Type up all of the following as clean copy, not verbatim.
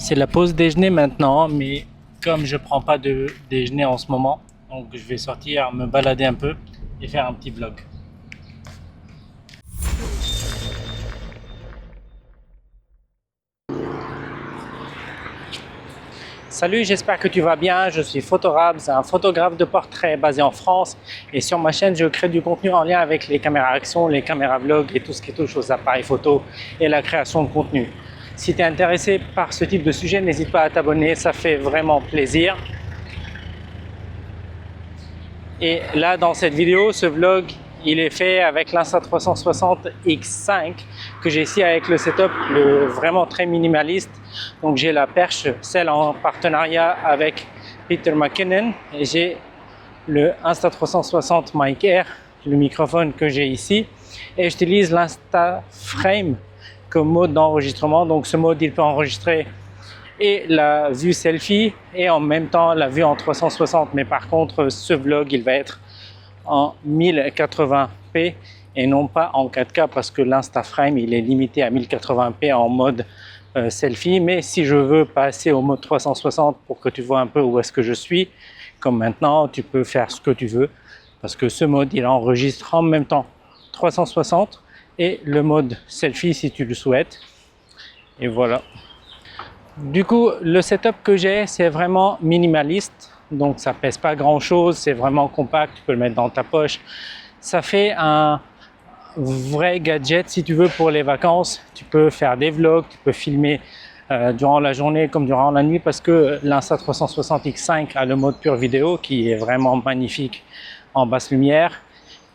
C'est la pause déjeuner maintenant, mais comme je prends pas de déjeuner en ce moment, donc je vais sortir, me balader un peu et faire un petit vlog. Salut, j'espère que tu vas bien. Je suis Photorabs, un photographe de portrait basé en France, et sur ma chaîne je crée du contenu en lien avec les caméras action, les caméras vlog et tout ce qui touche aux appareils photo et la création de contenu. Si tu es intéressé par ce type de sujet, n'hésite pas à t'abonner, ça fait vraiment plaisir. Et là, dans cette vidéo, ce vlog, il est fait avec l'Insta360 X5 que j'ai ici avec le setup vraiment très minimaliste. Donc j'ai la perche, celle en partenariat avec Peter McKinnon, et j'ai le Insta360 Mic Air, le microphone que j'ai ici, et j'utilise l'Instaframe comme mode d'enregistrement. Donc ce mode, il peut enregistrer et la vue selfie et en même temps la vue en 360, mais par contre ce vlog il va être en 1080p et non pas en 4K parce que l'Instaframe il est limité à 1080p en mode selfie. Mais si je veux passer au mode 360 pour que tu vois un peu où est-ce que je suis, comme maintenant, tu peux faire ce que tu veux parce que ce mode il enregistre en même temps 360 et le mode selfie si tu le souhaites. Et voilà. Du coup, le setup que j'ai, c'est vraiment minimaliste, donc ça pèse pas grand chose, c'est vraiment compact, tu peux le mettre dans ta poche. Ça fait un vrai gadget si tu veux pour les vacances. Tu peux faire des vlogs, tu peux filmer durant la journée comme durant la nuit, parce que l'Insta360 X5 a le mode pure vidéo qui est vraiment magnifique en basse lumière,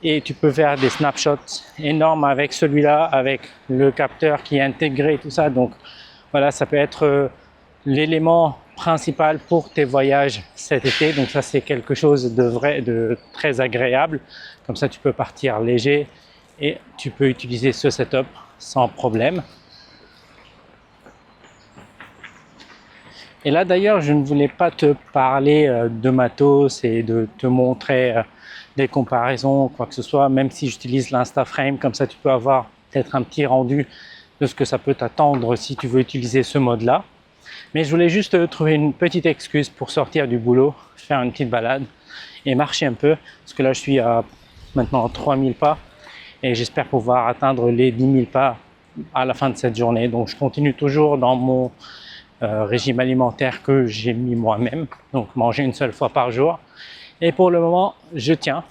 et tu peux faire des snapshots énormes avec celui-là, avec le capteur qui est intégré, tout ça. Donc voilà, ça peut être l'élément principal pour tes voyages cet été. Donc ça, c'est quelque chose de très agréable. Comme ça, tu peux partir léger et tu peux utiliser ce setup sans problème. Et là d'ailleurs, je ne voulais pas te parler de matos et de te montrer des comparaisons, quoi que ce soit, même si j'utilise l'Instaframe. Comme ça, tu peux avoir peut-être un petit rendu de ce que ça peut t'attendre si tu veux utiliser ce mode-là. Mais je voulais juste trouver une petite excuse pour sortir du boulot, faire une petite balade et marcher un peu, parce que là je suis à maintenant 3000 pas et j'espère pouvoir atteindre les 10 000 pas à la fin de cette journée. Donc je continue toujours dans mon régime alimentaire que j'ai mis moi-même, donc manger une seule fois par jour. Et pour le moment, je tiens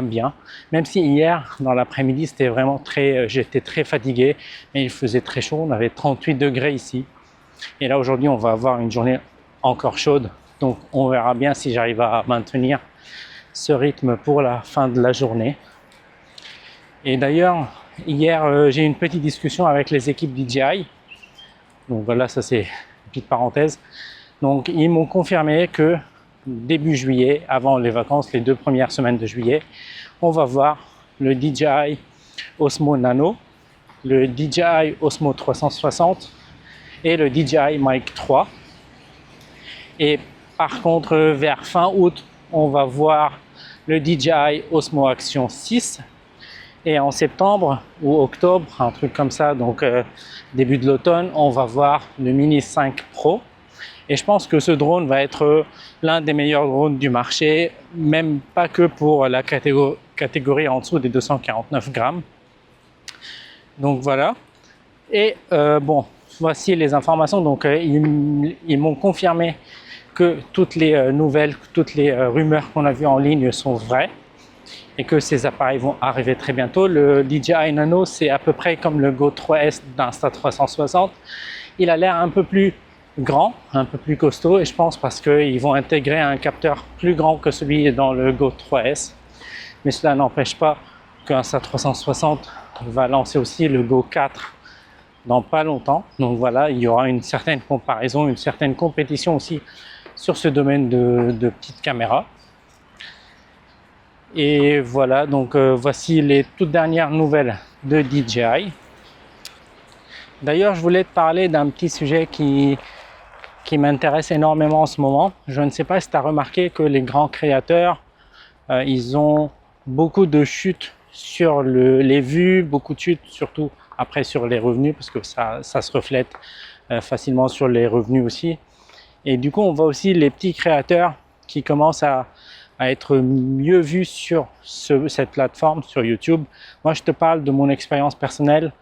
bien. Même si hier, dans l'après-midi, c'était vraiment j'étais très fatigué, mais il faisait très chaud, on avait 38 degrés ici. Et là, aujourd'hui, on va avoir une journée encore chaude. Donc, on verra bien si j'arrive à maintenir ce rythme pour la fin de la journée. Et d'ailleurs, hier, j'ai eu une petite discussion avec les équipes DJI. Donc voilà, ça c'est une petite parenthèse. Donc, ils m'ont confirmé que début juillet, avant les vacances, les 2 premières semaines de juillet, on va voir le DJI Osmo Nano, le DJI Osmo 360 et le DJI Mic 3. Et par contre, vers fin août, on va voir le DJI Osmo Action 6. Et en septembre ou octobre, un truc comme ça, donc début de l'automne, on va voir le Mini 5 Pro. Et je pense que ce drone va être l'un des meilleurs drones du marché, même pas que pour la catégorie en dessous des 249 grammes. Donc voilà. Et bon, voici les informations. Donc ils m'ont confirmé que toutes les nouvelles, toutes les rumeurs qu'on a vues en ligne sont vraies et que ces appareils vont arriver très bientôt. Le DJI Nano, c'est à peu près comme le Go 3S d'Insta360. Il a l'air un peu plus grand, un peu plus costaud, et je pense parce qu'ils vont intégrer un capteur plus grand que celui dans le Go 3S. Mais cela n'empêche pas qu'Insta360 va lancer aussi le Go 4 dans pas longtemps. Donc voilà, il y aura une certaine comparaison, une certaine compétition aussi sur ce domaine de petites caméras. Et voilà, donc voici les toutes dernières nouvelles de DJI. D'ailleurs, je voulais te parler d'un petit sujet qui m'intéresse énormément en ce moment. Je ne sais pas si tu as remarqué que les grands créateurs, ils ont beaucoup de chutes sur les vues, beaucoup de chutes surtout après sur les revenus, parce que ça se reflète facilement sur les revenus aussi. Et du coup, on voit aussi les petits créateurs qui commencent à être mieux vus sur cette plateforme, sur YouTube. Moi, je te parle de mon expérience personnelle.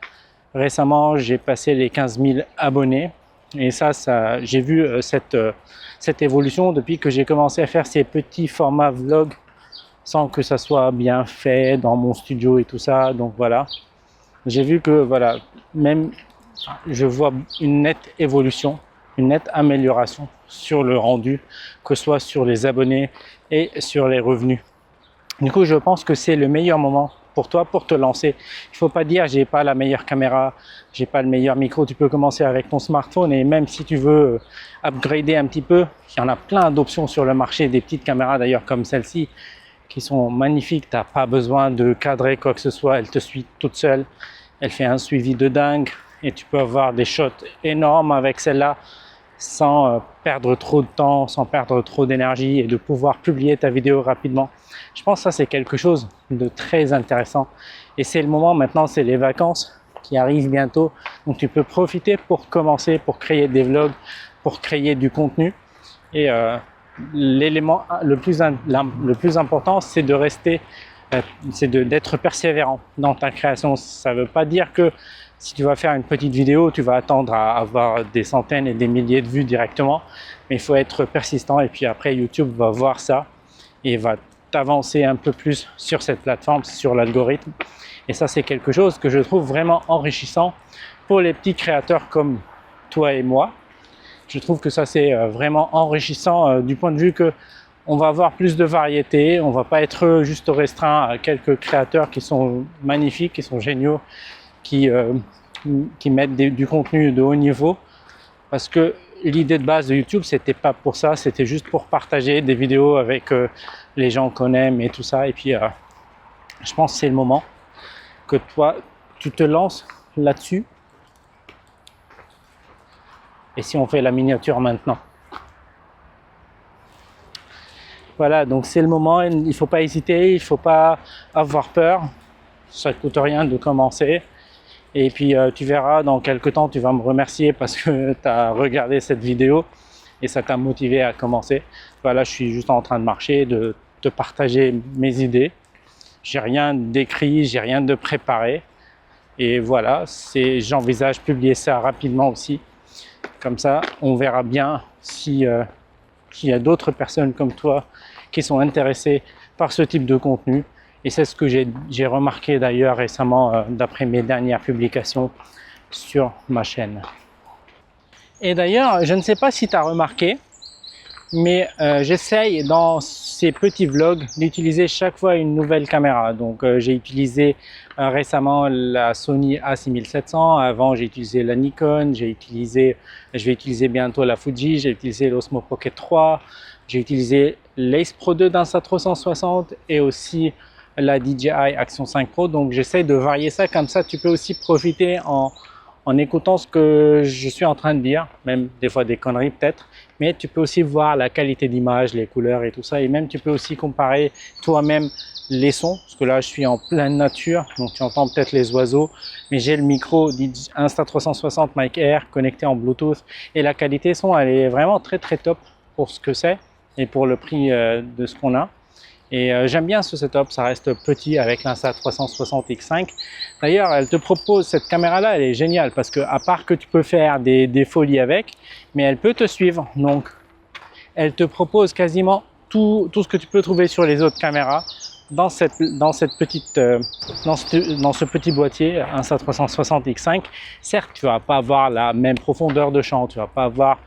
Récemment, j'ai passé les 15 000 abonnés. Et ça j'ai vu cette évolution depuis que j'ai commencé à faire ces petits formats vlogs sans que ça soit bien fait dans mon studio et tout ça. Donc voilà, j'ai vu que voilà, même je vois une nette évolution, une nette amélioration sur le rendu, que ce soit sur les abonnés et sur les revenus. Du coup, je pense que c'est le meilleur moment pour toi pour te lancer. Il ne faut pas dire j'ai pas la meilleure caméra, j'ai pas le meilleur micro. Tu peux commencer avec ton smartphone, et même si tu veux upgrader un petit peu, il y en a plein d'options sur le marché, des petites caméras d'ailleurs comme celle-ci qui sont magnifiques. Tu n'as pas besoin de cadrer quoi que ce soit, elle te suit toute seule, elle fait un suivi de dingue et tu peux avoir des shots énormes avec celle-là sans perdre trop de temps, sans perdre trop d'énergie, et de pouvoir publier ta vidéo rapidement. Je pense que ça c'est quelque chose de très intéressant, et c'est le moment maintenant, c'est les vacances qui arrivent bientôt, donc tu peux profiter pour commencer, pour créer des vlogs, pour créer du contenu. Et l'élément le plus important, c'est de rester, d'être persévérant dans ta création. Ça ne veut pas dire que si tu vas faire une petite vidéo, tu vas attendre à avoir des centaines et des milliers de vues directement, mais il faut être persistant, et puis après YouTube va voir ça et va t'avancer un peu plus sur cette plateforme, sur l'algorithme. Et ça, c'est quelque chose que je trouve vraiment enrichissant pour les petits créateurs comme toi et moi. Je trouve que ça, c'est vraiment enrichissant du point de vue que on va avoir plus de variété, on va pas être juste restreint à quelques créateurs qui sont magnifiques, qui sont géniaux, qui mettent du contenu de haut niveau, parce que l'idée de base de YouTube, c'était pas pour ça, c'était juste pour partager des vidéos avec les gens qu'on aime et tout ça. Et puis je pense que c'est le moment que toi tu te lances là-dessus. Et si on fait la miniature maintenant, voilà, donc c'est le moment, il ne faut pas hésiter, il ne faut pas avoir peur, ça ne coûte rien de commencer. Et puis tu verras, dans quelques temps, tu vas me remercier parce que tu as regardé cette vidéo et ça t'a motivé à commencer. Voilà, je suis juste en train de marcher, de te partager mes idées. J'ai rien d'écrit, j'ai rien de préparé. Et voilà, j'envisage publier ça rapidement aussi. Comme ça, on verra bien s'il y a d'autres personnes comme toi qui sont intéressées par ce type de contenu. Et c'est ce que j'ai remarqué d'ailleurs récemment d'après mes dernières publications sur ma chaîne. Et d'ailleurs, je ne sais pas si tu as remarqué, mais j'essaye dans ces petits vlogs d'utiliser chaque fois une nouvelle caméra. Donc j'ai utilisé récemment la Sony A6700, avant j'ai utilisé la Nikon, je vais utiliser bientôt la Fuji, j'ai utilisé l'Osmo Pocket 3, j'ai utilisé l'Ace Pro 2 d'Insta360 et aussi la DJI Action 5 Pro. Donc j'essaie de varier ça, comme ça tu peux aussi profiter en écoutant ce que je suis en train de dire, même des fois des conneries peut-être, mais tu peux aussi voir la qualité d'image, les couleurs et tout ça, et même tu peux aussi comparer toi-même les sons, parce que là je suis en pleine nature, donc tu entends peut-être les oiseaux, mais j'ai le micro Insta360 Mic Air connecté en Bluetooth, et la qualité son elle est vraiment très top pour ce que c'est et pour le prix de ce qu'on a. Et j'aime bien ce setup, ça reste petit avec l'Insta360X5. D'ailleurs, elle te propose, cette caméra-là, elle est géniale parce que à part que tu peux faire des folies avec, mais elle peut te suivre. Donc, elle te propose quasiment tout ce que tu peux trouver sur les autres caméras dans ce petit boîtier Insta360X5. Certes, tu vas pas avoir la même profondeur de champ, tu vas pas avoir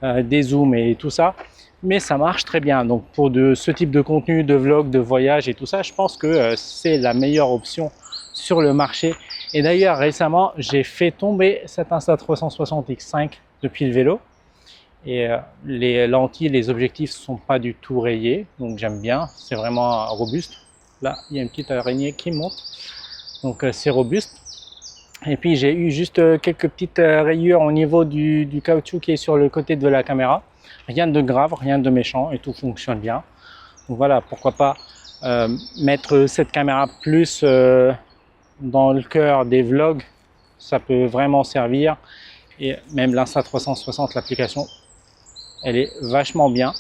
des zooms et tout ça, mais ça marche très bien. Donc pour ce type de contenu, de vlog, de voyage et tout ça, je pense que c'est la meilleure option sur le marché. Et d'ailleurs récemment j'ai fait tomber cette Insta360X5 depuis le vélo, et les lentilles, les objectifs sont pas du tout rayés, donc j'aime bien, c'est vraiment robuste. Là il y a une petite araignée qui monte, donc c'est robuste. Et puis j'ai eu juste quelques petites rayures au niveau du caoutchouc qui est sur le côté de la caméra. Rien de grave, rien de méchant, et tout fonctionne bien. Donc voilà, pourquoi pas mettre cette caméra plus dans le cœur des vlogs, ça peut vraiment servir. Et même l'Insta360, l'application, elle est vachement bien.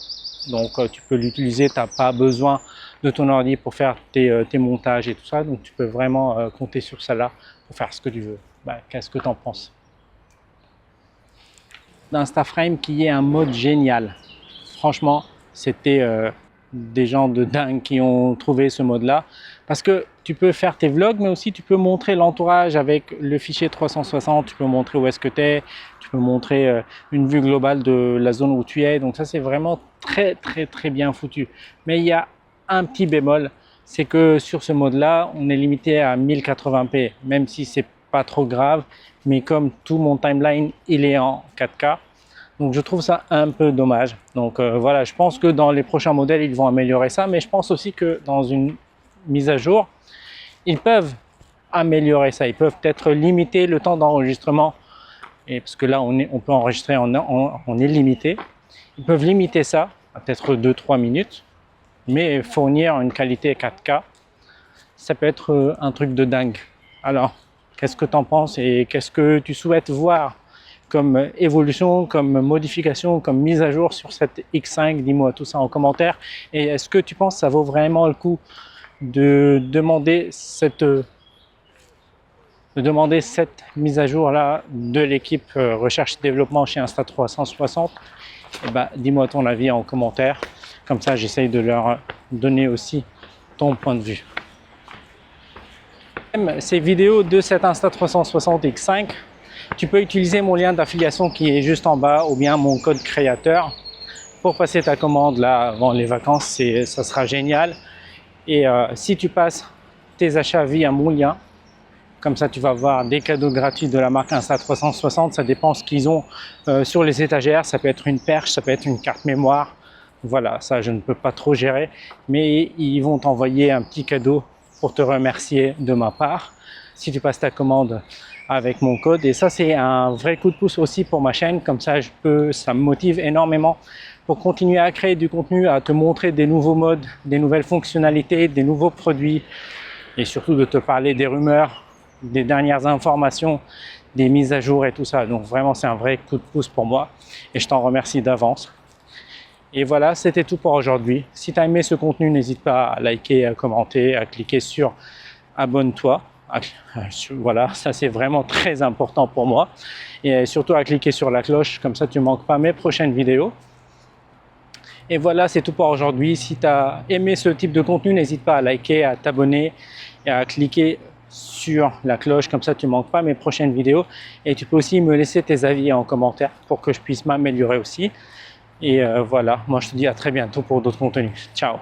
Donc tu peux l'utiliser, tu n'as pas besoin de ton ordi pour faire tes montages et tout ça. Donc tu peux vraiment compter sur celle-là pour faire ce que tu veux. Qu'est-ce que tu en penses? D'Instaframe qui est un mode génial. Franchement, c'était des gens de dingue qui ont trouvé ce mode-là. Parce que tu peux faire tes vlogs, mais aussi tu peux montrer l'entourage avec le fichier 360. Tu peux montrer où est-ce que tu es. Tu peux montrer une vue globale de la zone où tu es. Donc ça, c'est vraiment très bien foutu. Mais il y a un petit bémol, c'est que sur ce mode-là, on est limité à 1080p, même si c'est pas trop grave. Mais comme tout mon timeline, il est en 4K. Donc je trouve ça un peu dommage. Donc voilà, je pense que dans les prochains modèles, ils vont améliorer ça. Mais je pense aussi que dans une mise à jour, ils peuvent améliorer ça. Ils peuvent peut-être limiter le temps d'enregistrement. Et parce que là, on peut enregistrer en illimité. Ils peuvent limiter ça à peut-être 2-3 minutes. Mais fournir une qualité 4K, ça peut être un truc de dingue. Alors, qu'est-ce que tu en penses et qu'est-ce que tu souhaites voir comme évolution, comme modification, comme mise à jour sur cette X5? Dis-moi tout ça en commentaire. Et est-ce que tu penses que ça vaut vraiment le coup de demander cette mise à jour là de l'équipe recherche et développement chez Insta360? Dis-moi ton avis en commentaire. Comme ça, j'essaye de leur donner aussi ton point de vue. Ces vidéos de cette Insta360 X5, tu peux utiliser mon lien d'affiliation qui est juste en bas ou bien mon code créateur pour passer ta commande là avant les vacances. Ça sera génial. Et si tu passes tes achats via mon lien, comme ça tu vas avoir des cadeaux gratuits de la marque Insta360. Ça dépend ce qu'ils ont sur les étagères. Ça peut être une perche, ça peut être une carte mémoire. Voilà, ça je ne peux pas trop gérer, mais ils vont t'envoyer un petit cadeau pour te remercier de ma part si tu passes ta commande avec mon code. Et ça, c'est un vrai coup de pouce aussi pour ma chaîne. Comme ça, ça me motive énormément pour continuer à créer du contenu, à te montrer des nouveaux modes, des nouvelles fonctionnalités, des nouveaux produits et surtout de te parler des rumeurs, des dernières informations, des mises à jour et tout ça. Donc vraiment, c'est un vrai coup de pouce pour moi et je t'en remercie d'avance. Et voilà, c'était tout pour aujourd'hui. Si tu as aimé ce contenu, n'hésite pas à liker, à commenter, à cliquer sur abonne-toi. Voilà, ça c'est vraiment très important pour moi. Et surtout à cliquer sur la cloche, comme ça tu ne manques pas mes prochaines vidéos. Et voilà, c'est tout pour aujourd'hui. Si tu as aimé ce type de contenu, n'hésite pas à liker, à t'abonner et à cliquer sur la cloche, comme ça tu ne manques pas mes prochaines vidéos. Et tu peux aussi me laisser tes avis en commentaire pour que je puisse m'améliorer aussi. Et voilà, moi je te dis à très bientôt pour d'autres contenus. Ciao!